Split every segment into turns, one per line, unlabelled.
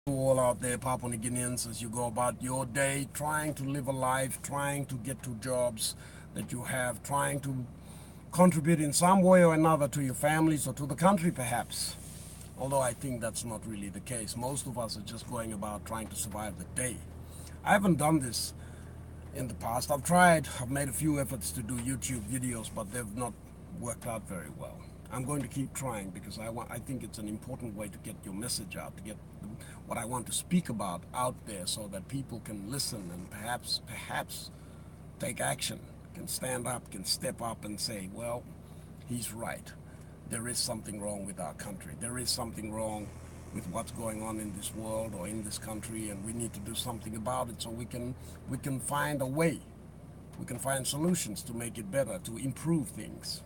To all out there, Papua New Guineans, as you go about your day, trying to live a life, trying to get to jobs that you have, trying to contribute in some way or another to your families or to the country, perhaps. Although I think that's not really the case. Most of us are just going about trying to survive the day. I haven't done this in the past. I've made a few efforts to do YouTube videos, but they've not worked out very well. I'm going to keep trying because I think it's an important way to get your message out, to get what I want to speak about out there so that people can listen and perhaps take action, can stand up, can step up and say, well, he's right. There is something wrong with our country. There is something wrong with what's going on in this world or in this country, and we need to do something about it so we can find a way. We can find solutions to make it better, to improve things.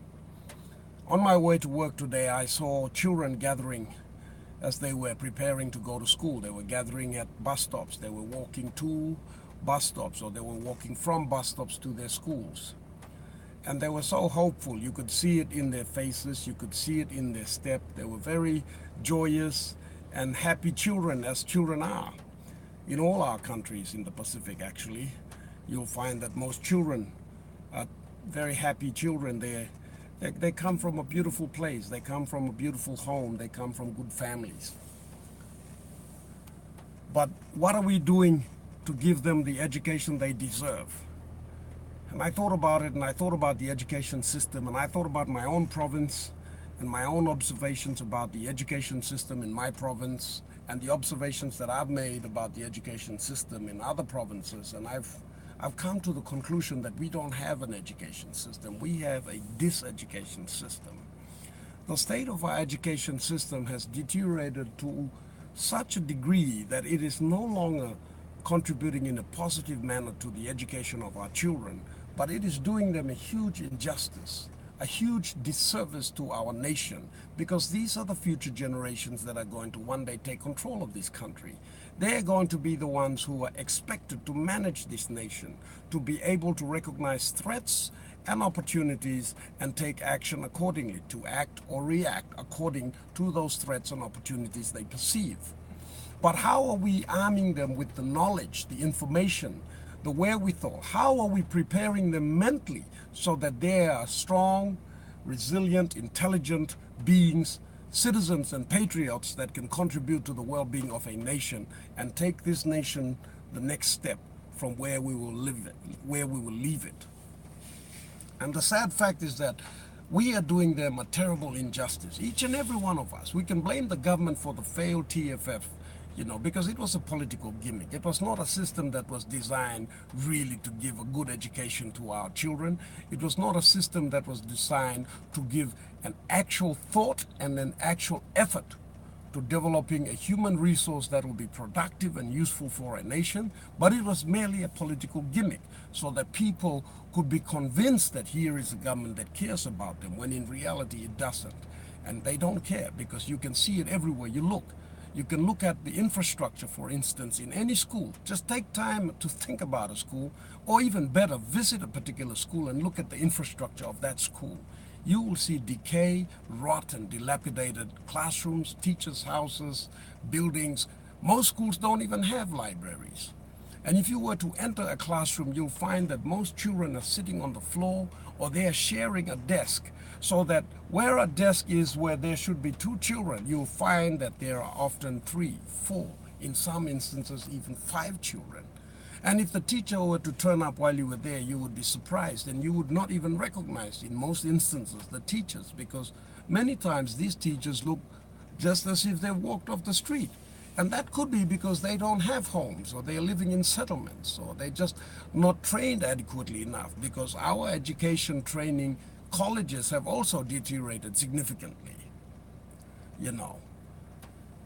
On my way to work today, I saw children gathering as they were preparing to go to school. They were gathering at bus stops. They were walking to bus stops, or they were walking from bus stops to their schools. And they were so hopeful. You could see it in their faces. You could see it in their step. They were very joyous and happy children, as children are. In all our countries in the Pacific, actually, you'll find that most children are very happy children. They come from a beautiful place. They come from a beautiful home. They come from good families. But what are we doing to give them the education they deserve? And I thought about it, and I thought about the education system, and I thought about my own province and my own observations about the education system in my province and the observations that I've made about the education system in other provinces. And I've come to the conclusion that we don't have an education system. We have a diseducation system. The state of our education system has deteriorated to such a degree that it is no longer contributing in a positive manner to the education of our children, but it is doing them a huge injustice, a huge disservice to our nation, because these are the future generations that are going to one day take control of this country. They're going to be the ones who are expected to manage this nation, to be able to recognize threats and opportunities and take action accordingly, to act or react according to those threats and opportunities they perceive. But how are we arming them with the knowledge, the information, the wherewithal? How are we preparing them mentally so that they are strong, resilient, intelligent beings, citizens and patriots that can contribute to the well-being of a nation and take this nation the next step from where we will leave it? And the sad fact is that we are doing them a terrible injustice, each and every one of us. We can blame the government for the failed TFF, because it was a political gimmick. It was not a system that was designed really to give a good education to our children. It was not a system that was designed to give an actual thought and an actual effort to developing a human resource that will be productive and useful for a nation, but it was merely a political gimmick so that people could be convinced that here is a government that cares about them, when in reality it doesn't. And they don't care, because you can see it everywhere you look. You can look at the infrastructure, for instance, in any school. Just take time to think about a school, or even better, visit a particular school and look at the infrastructure of that school. You will see decay, rot, and dilapidated classrooms, teachers' houses, buildings. Most schools don't even have libraries. And if you were to enter a classroom, you'll find that most children are sitting on the floor, or they are sharing a desk, so that where a desk is where there should be two children, you'll find that there are often 3, 4, in some instances even 5 children. And if the teacher were to turn up while you were there, you would be surprised, and you would not even recognize, in most instances, the teachers, because many times these teachers look just as if they walked off the street. And that could be because they don't have homes, or they're living in settlements, or they're just not trained adequately enough, because our education training colleges have also deteriorated significantly,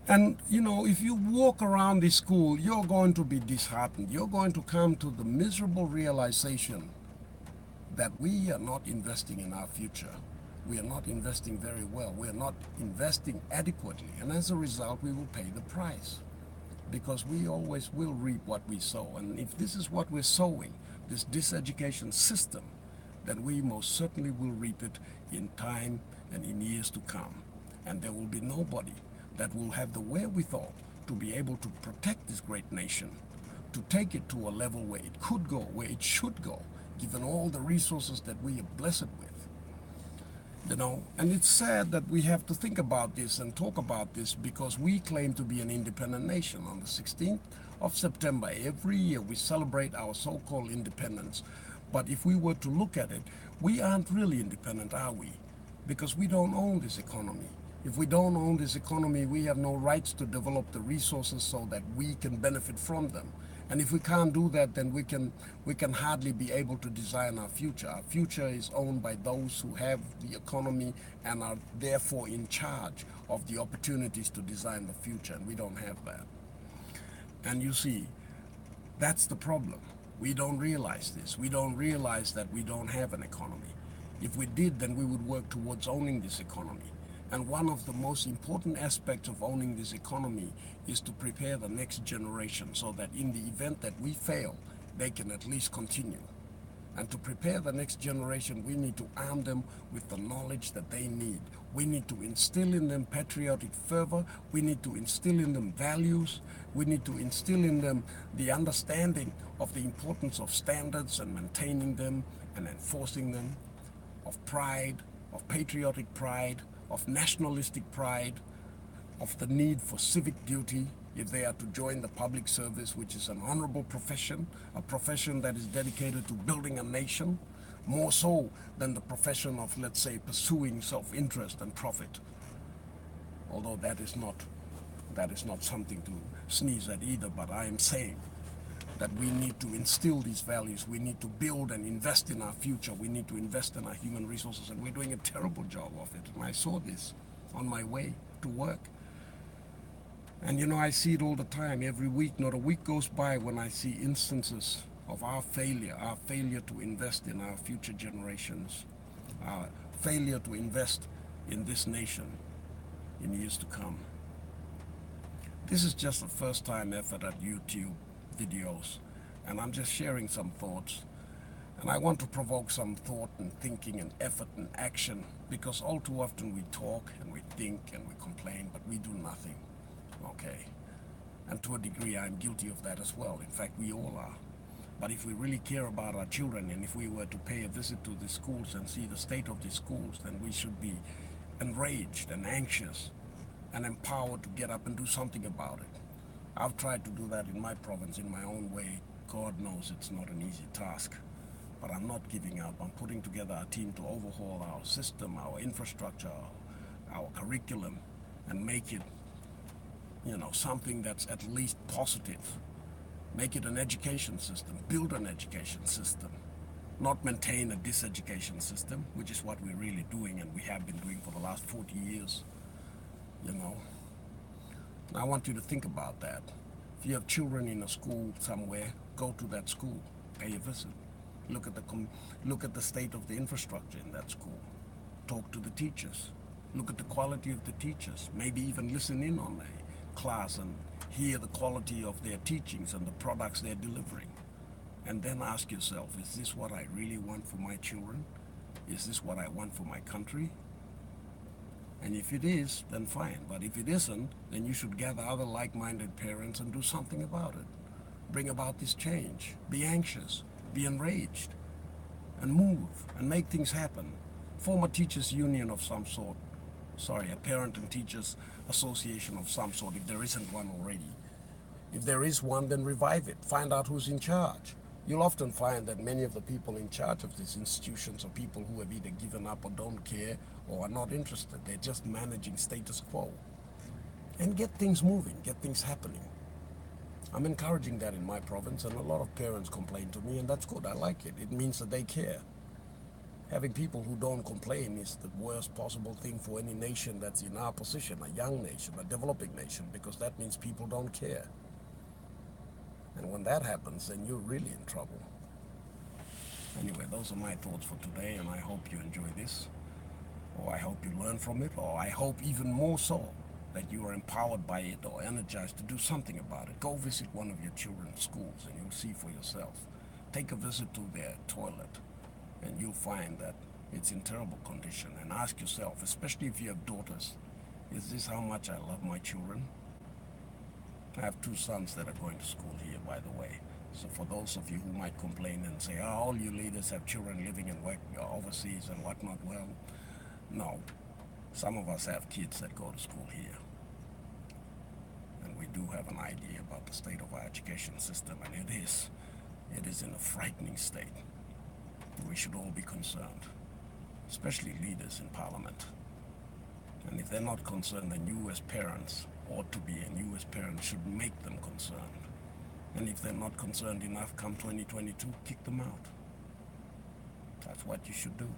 And, if you walk around the school, you're going to be disheartened. You're going to come to the miserable realization that we are not investing in our future. We are not investing very well. We are not investing adequately. And as a result, we will pay the price, because we always will reap what we sow. And if this is what we're sowing, this diseducation system, then we most certainly will reap it in time and in years to come. And there will be nobody that will have the wherewithal to be able to protect this great nation, to take it to a level where it could go, where it should go, given all the resources that we are blessed with. And it's sad that we have to think about this and talk about this because we claim to be an independent nation. On the 16th of September, every year we celebrate our so-called independence. But if we were to look at it, we aren't really independent, are we? Because we don't own this economy. If we don't own this economy, we have no rights to develop the resources so that we can benefit from them. And if we can't do that, then we can hardly be able to design our future. Our future is owned by those who have the economy and are therefore in charge of the opportunities to design the future, and we don't have that. And you see, that's the problem. We don't realize this. We don't realize that we don't have an economy. If we did, then we would work towards owning this economy. And one of the most important aspects of owning this economy is to prepare the next generation so that in the event that we fail, they can at least continue. And to prepare the next generation, we need to arm them with the knowledge that they need. We need to instill in them patriotic fervor. We need to instill in them values. We need to instill in them the understanding of the importance of standards and maintaining them and enforcing them, of pride, of patriotic pride, of nationalistic pride, of the need for civic duty if they are to join the public service, which is an honorable profession, a profession that is dedicated to building a nation, more so than the profession of, let's say, pursuing self-interest and profit. Although that is not something to sneeze at either, but I am saying that we need to instill these values. We need to build and invest in our future. We need to invest in our human resources, and we're doing a terrible job of it. And I saw this on my way to work. And I see it all the time, every week. Not a week goes by when I see instances of our failure to invest in our future generations, our failure to invest in this nation in years to come. This is just a first-time effort at YouTube videos, and I'm just sharing some thoughts, and I want to provoke some thought and thinking and effort and action, because all too often we talk and we think and we complain, but we do nothing. Okay, and to a degree I'm guilty of that as well. In fact, we all are. But if we really care about our children, and if we were to pay a visit to the schools and see the state of the schools, then we should be enraged and anxious and empowered to get up and do something about it. I've tried to do that in my province in my own way. God knows it's not an easy task, but I'm not giving up. I'm putting together a team to overhaul our system, our infrastructure, our curriculum, and make it, something that's at least positive. Make it an education system, build an education system, not maintain a diseducation system, which is what we're really doing and we have been doing for the last 40 years, I want you to think about that. If you have children in a school somewhere, go to that school, pay a visit. Look at the state of the infrastructure in that school. Talk to the teachers. Look at the quality of the teachers. Maybe even listen in on a class and hear the quality of their teachings and the products they're delivering. And then ask yourself, is this what I really want for my children? Is this what I want for my country? And if it is, then fine. But if it isn't, then you should gather other like-minded parents and do something about it. Bring about this change. Be anxious, be enraged, and move, and make things happen. Form a teachers' union of some sort. A parent and teachers association of some sort, if there isn't one already. If there is one, then revive it. Find out who's in charge. You'll often find that many of the people in charge of these institutions are people who have either given up or don't care or are not interested. They're just managing status quo. And get things moving, get things happening. I'm encouraging that in my province, and a lot of parents complain to me, and that's good. I like it. It means that they care. Having people who don't complain is the worst possible thing for any nation that's in our position, a young nation, a developing nation, because that means people don't care. And when that happens, then you're really in trouble. Anyway, those are my thoughts for today, and I hope you enjoy this, or I hope you learn from it, or I hope even more so that you are empowered by it or energized to do something about it. Go visit one of your children's schools and you'll see for yourself. Take a visit to their toilet and you'll find that it's in terrible condition. And ask yourself, especially if you have daughters, is this how much I love my children? I have two sons that are going to school here, by the way. So for those of you who might complain and say, oh, all you leaders have children living and working overseas and whatnot, well, no. Some of us have kids that go to school here. And we do have an idea about the state of our education system, and it is in a frightening state. We should all be concerned, especially leaders in parliament. And if they're not concerned, then you as parents ought to be, and you as parents should make them concerned. And if they're not concerned enough, come 2022, kick them out. That's what you should do.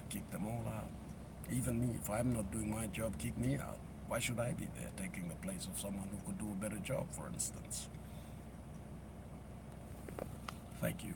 Kick them all out. Even me, if I'm not doing my job, kick me out. Why should I be there taking the place of someone who could do a better job, for instance? Thank you.